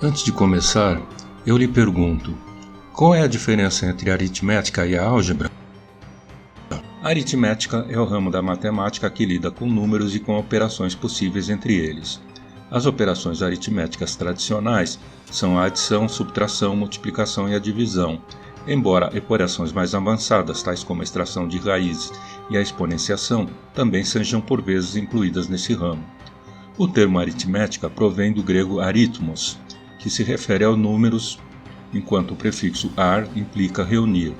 Antes de começar, eu lhe pergunto, qual é a diferença entre a aritmética e a álgebra? A aritmética é o ramo da matemática que lida com números e com operações possíveis entre eles. As operações aritméticas tradicionais são a adição, subtração, multiplicação e a divisão, embora operações mais avançadas, tais como a extração de raízes e a exponenciação, também sejam por vezes incluídas nesse ramo. O termo aritmética provém do grego aritmos, que se refere aos números, enquanto o prefixo ar implica reunir.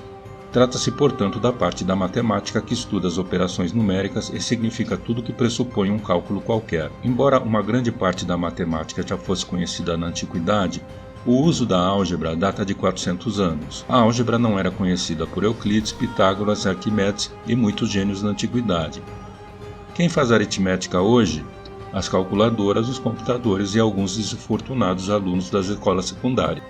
Trata-se, portanto, da parte da matemática que estuda as operações numéricas e significa tudo que pressupõe um cálculo qualquer. Embora uma grande parte da matemática já fosse conhecida na antiguidade, o uso da álgebra data de 400 anos. A álgebra não era conhecida por Euclides, Pitágoras, Arquimedes e muitos gênios da antiguidade. Quem faz aritmética hoje? As calculadoras, os computadores e alguns desafortunados alunos das escolas secundárias.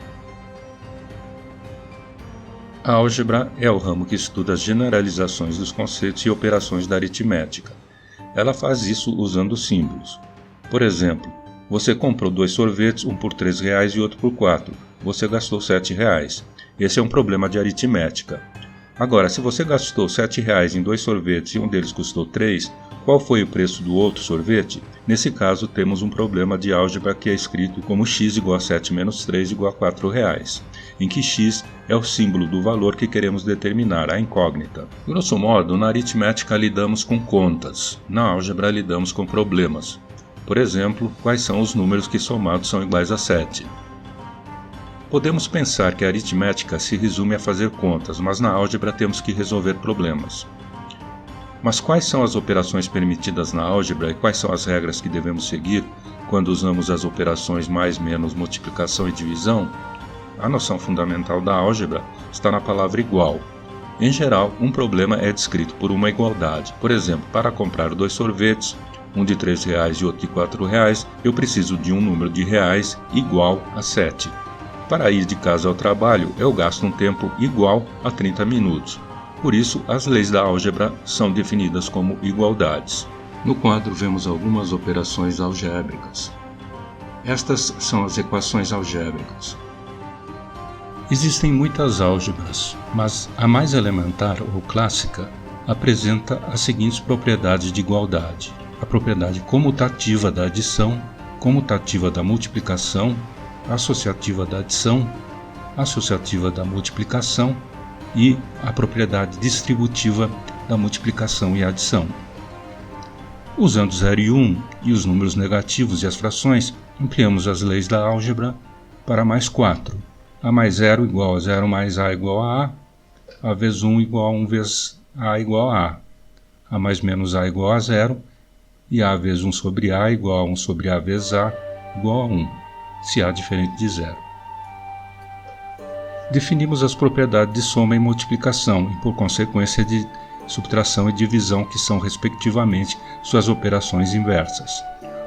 A álgebra é o ramo que estuda as generalizações dos conceitos e operações da aritmética. Ela faz isso usando símbolos. Por exemplo, você comprou 2 sorvetes, um por R$3 e outro por R$4. Você gastou R$7. Esse é um problema de aritmética. Agora, se você gastou R$7 em 2 sorvetes e um deles custou 3, qual foi o preço do outro sorvete? Nesse caso, temos um problema de álgebra que é escrito como x igual a 7 menos 3 igual a R$4, em que x é o símbolo do valor que queremos determinar, a incógnita. Grosso modo, na aritmética lidamos com contas, na álgebra lidamos com problemas. Por exemplo, quais são os números que somados são iguais a 7? Podemos pensar que a aritmética se resume a fazer contas, mas na álgebra temos que resolver problemas. Mas quais são as operações permitidas na álgebra e quais são as regras que devemos seguir quando usamos as operações mais, menos, multiplicação e divisão? A noção fundamental da álgebra está na palavra igual. Em geral, um problema é descrito por uma igualdade. Por exemplo, para comprar 2 sorvetes, um de R$3 e outro de R$4, eu preciso de um número de reais igual a 7. Para ir de casa ao trabalho, eu gasto um tempo igual a 30 minutos. Por isso, as leis da álgebra são definidas como igualdades. No quadro vemos algumas operações algébricas. Estas são as equações algébricas. Existem muitas álgebras, mas a mais elementar ou clássica apresenta as seguintes propriedades de igualdade: a propriedade comutativa da adição, comutativa da multiplicação, associativa da adição, associativa da multiplicação e a propriedade distributiva da multiplicação e adição. Usando 0 e 1 e os números negativos e as frações, ampliamos as leis da álgebra para mais 4. A mais 0 igual a 0 mais A igual a A vezes 1 igual a 1 vezes A igual a A mais menos A igual a 0, e A vezes 1 sobre A igual a 1 sobre A vezes A igual a 1, se A é diferente de 0. Definimos as propriedades de soma e multiplicação e, por consequência, de subtração e divisão, que são, respectivamente, suas operações inversas.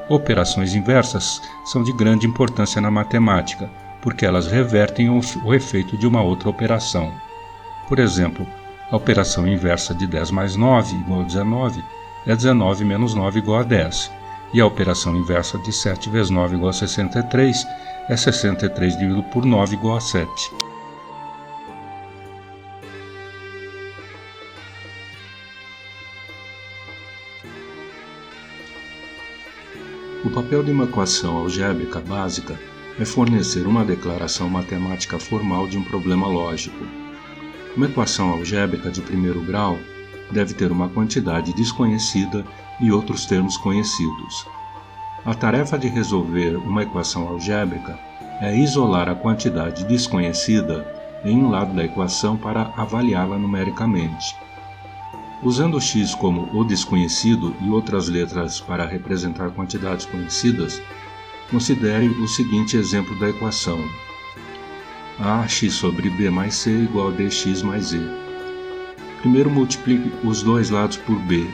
Operações inversas são de grande importância na matemática, porque elas revertem o efeito de uma outra operação. Por exemplo, a operação inversa de 10 mais 9 igual a 19 é 19 menos 9 igual a 10, e a operação inversa de 7 vezes 9 igual a 63 é 63 dividido por 9 igual a 7. O papel de uma equação algébrica básica é fornecer uma declaração matemática formal de um problema lógico. Uma equação algébrica de primeiro grau deve ter uma quantidade desconhecida e outros termos conhecidos. A tarefa de resolver uma equação algébrica é isolar a quantidade desconhecida em um lado da equação para avaliá-la numericamente. Usando x como o desconhecido e outras letras para representar quantidades conhecidas, considere o seguinte exemplo da equação: ax sobre b mais c igual a dx mais e. Primeiro multiplique os dois lados por b.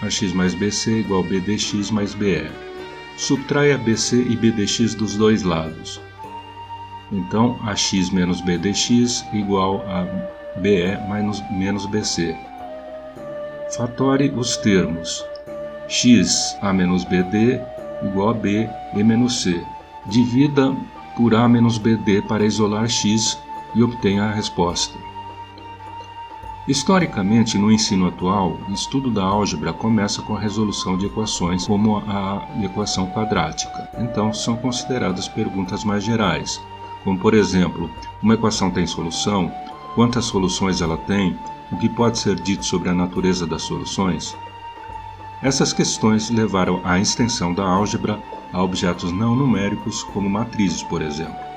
Ax mais bc igual a b dx mais be. Subtraia bc e b dx dos dois lados. Então, ax menos b dx igual a be menos bc. Fatore os termos x a menos bd igual a b e menos c. Divida por A menos BD para isolar X e obtenha a resposta. Historicamente, no ensino atual, o estudo da álgebra começa com a resolução de equações como a equação quadrática. Então, são consideradas perguntas mais gerais, como por exemplo, uma equação tem solução? Quantas soluções ela tem? O que pode ser dito sobre a natureza das soluções? Essas questões levaram à extensão da álgebra a objetos não numéricos como matrizes, por exemplo.